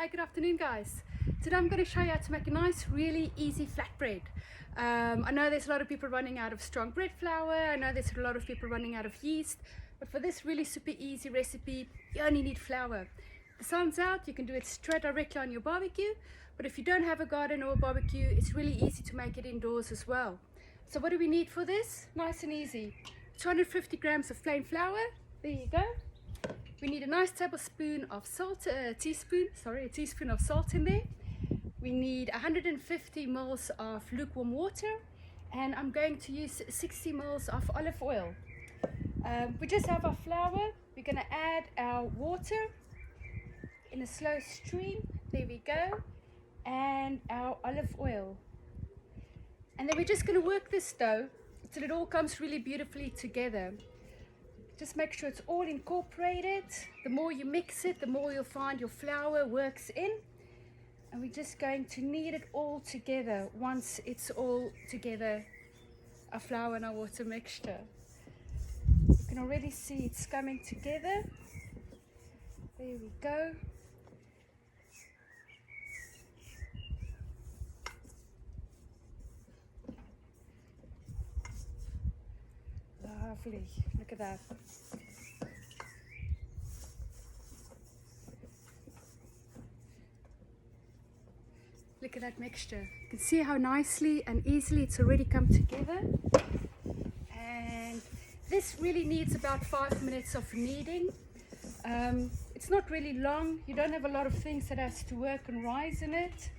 Hi, good afternoon guys. Today I'm going to show you how to make a nice, really easy flatbread. I know there's a lot of people running out of strong bread flour. I know there's a lot of people running out of yeast. But for this really super easy recipe, you only need flour. The sun's out, you can do it straight directly on your barbecue. But if you don't have a garden or a barbecue, it's really easy to make it indoors as well. So what do we need for this? Nice and easy. 250 grams of plain flour. There you go. We need a nice tablespoon of salt, a teaspoon of salt in there. We need 150 ml of lukewarm water, and I'm going to use 60 ml of olive oil. We just have our flour. We're going to add our water in a slow stream. There we go. And our olive oil. And then we're just going to work this dough until it all comes really beautifully together. Just make sure it's all incorporated. The more you mix it, the more you'll find your flour works in. And we're just going to knead it all together once it's all together, our flour and our water mixture. You can already see it's coming together. There we go. Lovely, look at that. Look at that mixture. You can see how nicely and easily it's already come together. And this really needs about 5 minutes of kneading. It's not really long. You don't have a lot of things that has to work and rise in it.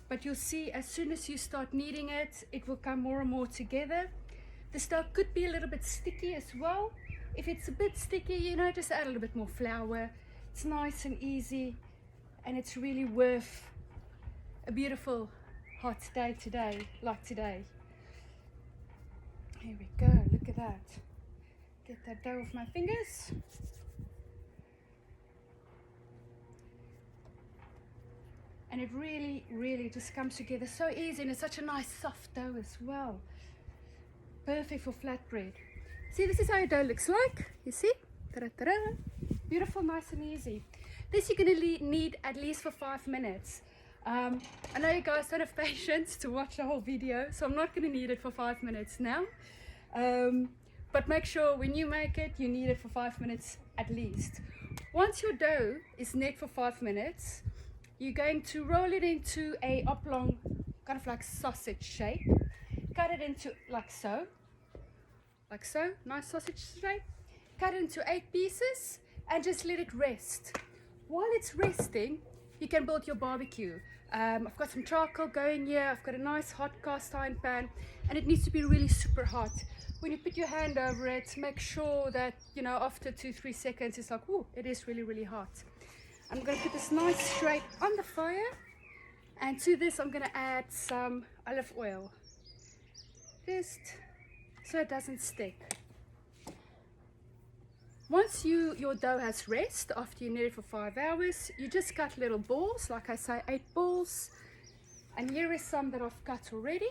But you'll see as soon as you start kneading it, it will come more and more together. The dough could be a little bit sticky as well. If it's a bit sticky, just add a little bit more flour. It's nice and easy, and it's really worth a beautiful hot day like today. Here we go, look at that. Get that dough off my fingers. And it really just comes together so easy, and it's such a nice soft dough as well. Perfect for flatbread. See, this is how your dough looks like. You see? Ta-da-ta-da. Beautiful, nice and easy. This you're going to need at least for 5 minutes. I know you guys don't have patience to watch the whole video, so I'm not going to knead it for 5 minutes now. But make sure when you make it, you knead it for 5 minutes at least. Once your dough is kneaded for 5 minutes, you're going to roll it into a oblong, kind of like sausage shape. Cut it into like so, nice sausage shape. Cut it into 8 pieces and just let it rest. While it's resting, you can build your barbecue. I've got some charcoal going here. I've got a nice hot cast iron pan, and it needs to be really super hot. When you put your hand over it, make sure that, after 2-3 seconds, it's like, oh, it is really hot. I'm going to put this nice straight on the fire, and to this I'm going to add some olive oil. Just so it doesn't stick. Once your dough has rest after you knead it for 5 hours, you just cut little balls, like I say, 8 balls. And here is some that I've cut already.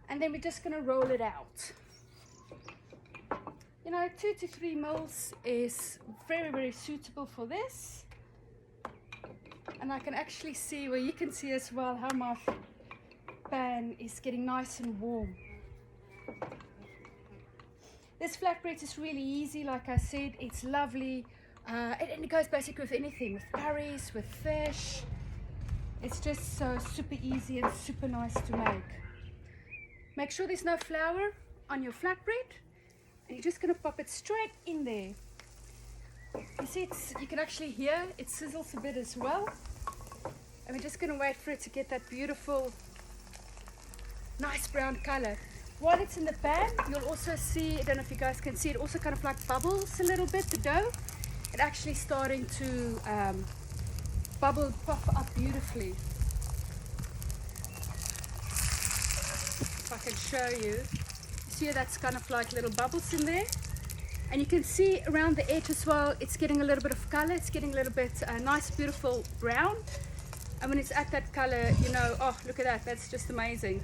And then we're just going to roll it out. 2 to 3 mils is very suitable for this. And I can actually see, well, you can see as well how my pan is getting nice and warm. This flatbread is really easy, like I said. It's lovely, and it goes basically with anything, with curries, with fish. It's just so super easy and super nice to make. Make sure there's no flour on your flatbread, and you're just going to pop it straight in there. You see, you can actually hear it sizzles a bit as well, and we're just going to wait for it to get that beautiful nice brown color. While it's in the pan, you'll also see, I don't know if you guys can see, it also kind of like bubbles a little bit, the dough. It's actually starting to puff up beautifully. If I can show you. See, that's kind of like little bubbles in there. And you can see around the edge as well, it's getting a little bit of color. It's getting a little bit nice, beautiful brown. And when it's at that color, oh, look at that, that's just amazing.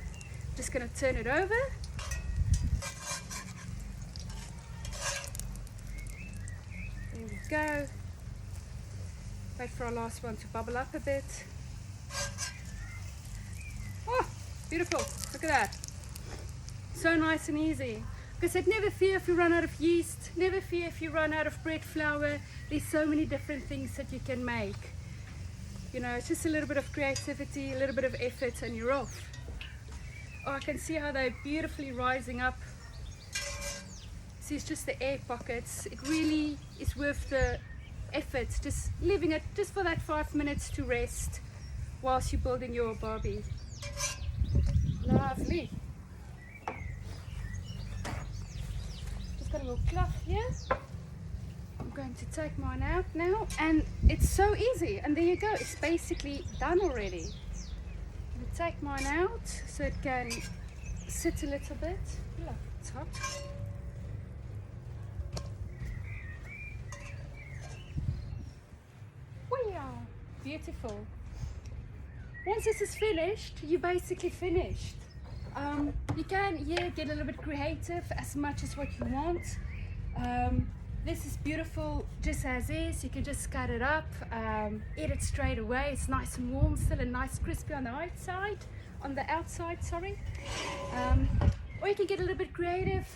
Just going to turn it over. There we go. Wait for our last one to bubble up a bit. Oh, beautiful. Look at that. So nice and easy. Like I said, never fear if you run out of yeast. Never fear if you run out of bread flour. There's so many different things that you can make. You know, it's just a little bit of creativity, a little bit of effort, and you're off. Oh, I can see how they're beautifully rising up. See, it's just the air pockets. It really is worth the effort, just leaving it just for that 5 minutes to rest whilst you're building your barbie. Lovely. Just got a little cloth here. I'm going to take mine out now, and it's so easy, and there you go, it's basically done already. I'm going to take mine out so it can sit a little bit. Look, it's hot. Wow, beautiful. Once this is finished, you're basically finished. You can, yeah, get a little bit creative as much as what you want. This is beautiful just as is. You can just cut it up, eat it straight away. It's nice and warm still and nice crispy on the outside, sorry. Or you can get a little bit creative.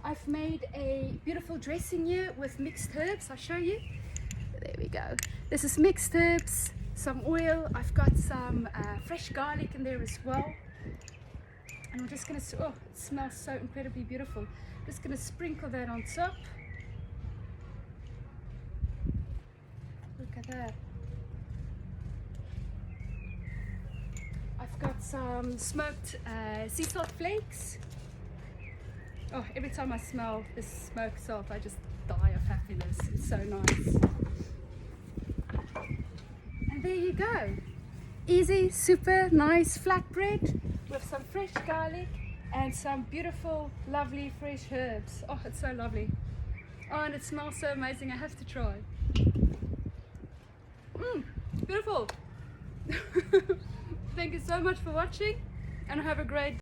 I've made a beautiful dressing here with mixed herbs. I'll show you. There we go. This is mixed herbs, some oil. I've got some fresh garlic in there as well. And I'm just going to, oh, it smells so incredibly beautiful. Just going to sprinkle that on top. Look at that. I've got some smoked sea salt flakes. Oh, every time I smell this smoked salt, I just die of happiness. It's so nice. And there you go. Easy, super nice flatbread with some fresh garlic and some beautiful, lovely fresh herbs. Oh, it's so lovely. Oh, and it smells so amazing. I have to try. Beautiful. Thank you so much for watching, and have a great day.